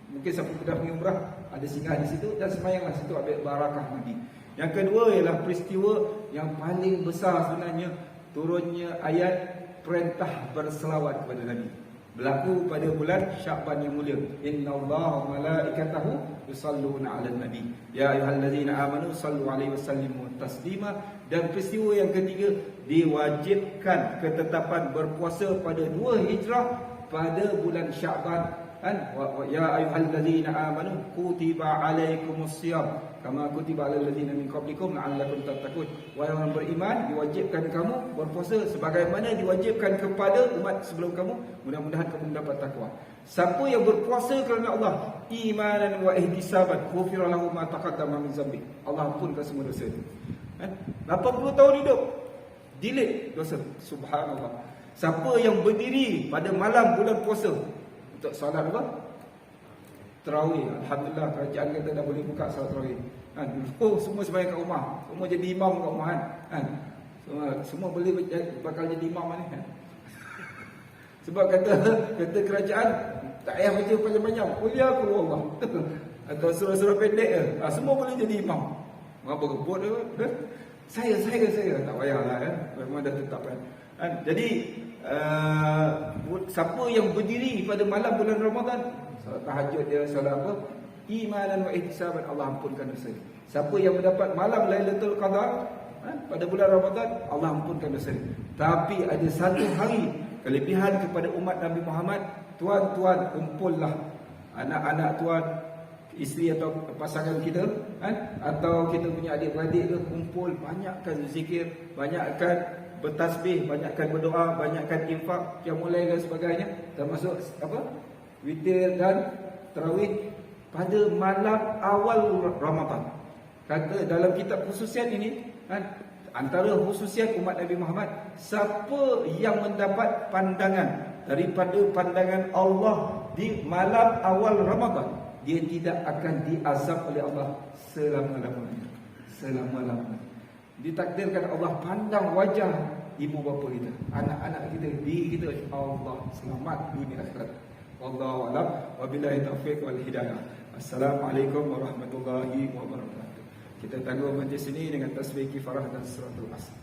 Mungkin siapa pernah pergi umrah, ada singgah di situ dan semayanglah situ, ambil barakah Nabi. Yang kedua ialah peristiwa yang paling besar sebenarnya, turunnya ayat perintah berselawat kepada Nabi. Berlaku pada bulan Syaban yang mulia. Innallaha wa malaikatahu yusalluna 'alan nabi. Ya ayyuhallazina amanu sallu 'alaihi wasallimu taslima. Dan peristiwa yang ketiga, diwajibkan ketetapan berpuasa pada 2 Hijrah pada bulan Syaban. Ya ayyuhallazina amanu kutiba 'alaikumusiyam kama kutiba 'alal ladzina min qablikum la'allakum tattaqun. Wahai orang beriman, diwajibkan kamu berpuasa sebagaimana diwajibkan kepada umat sebelum kamu, mudah-mudahan kamu mendapat takwa. Siapa yang berpuasa kerana Allah, imanan wa ihtisaban, ghufira lahu ma taqaddama min dzambi. Allah ampunkan semua dosa itu. 80 tahun hidup, delete dosa. Subhanallah. Siapa yang berdiri pada malam bulan puasa untuk solat apa? Tarawih. Alhamdulillah, kerajaan kita dah boleh buka solat tarawih. Semua sembahyang kat rumah. Semua jadi imam kat rumah kan. Semua boleh bakal jadi imam ni kan. Sebab kata kerajaan tak payah baca panjang-panjang. Kuliah aku Allah. Atau surah-surah pendek ke. Semua boleh jadi imam. Apa kebut dia? Saya tak payahlah kan. Memang dah tetapkan. Jadi siapa yang berdiri pada malam bulan Ramadan, solat tahajud dia, solat apa, imanan wa ihtisaban, Allah ampunkan dosa dia. Siapa yang mendapat malam Lailatul Qadar pada bulan Ramadan, Allah ampunkan dosa dia. Tapi ada satu hari kelebihan kepada umat Nabi Muhammad. Tuan-tuan, kumpullah anak-anak tuan, isteri atau pasangan kita, atau kita punya adik-beradik ke, kumpul, banyakkan zikir, banyakkan bertasbih, banyakkan berdoa, banyakkan infak, qiyamul dan sebagainya, termasuk apa? Witir dan tarawih pada malam awal Ramadan. Kata dalam kitab khususiat ini, antara khususiat umat Nabi Muhammad, siapa yang mendapat pandangan daripada pandangan Allah di malam awal Ramadan, dia tidak akan diazab oleh Allah selama-lamanya. Selama-lamanya. Ditakdirkan Allah pandang wajah ibu bapa kita, anak-anak kita, diri kita, Allah selamat dunia akhirat. Wallahu a'lam wa billahi taufiq wal hidayah. Assalamualaikum warahmatullahi wabarakatuh. Kita tangguh majlis ini dengan tasbih kifarah dan suratul Asr.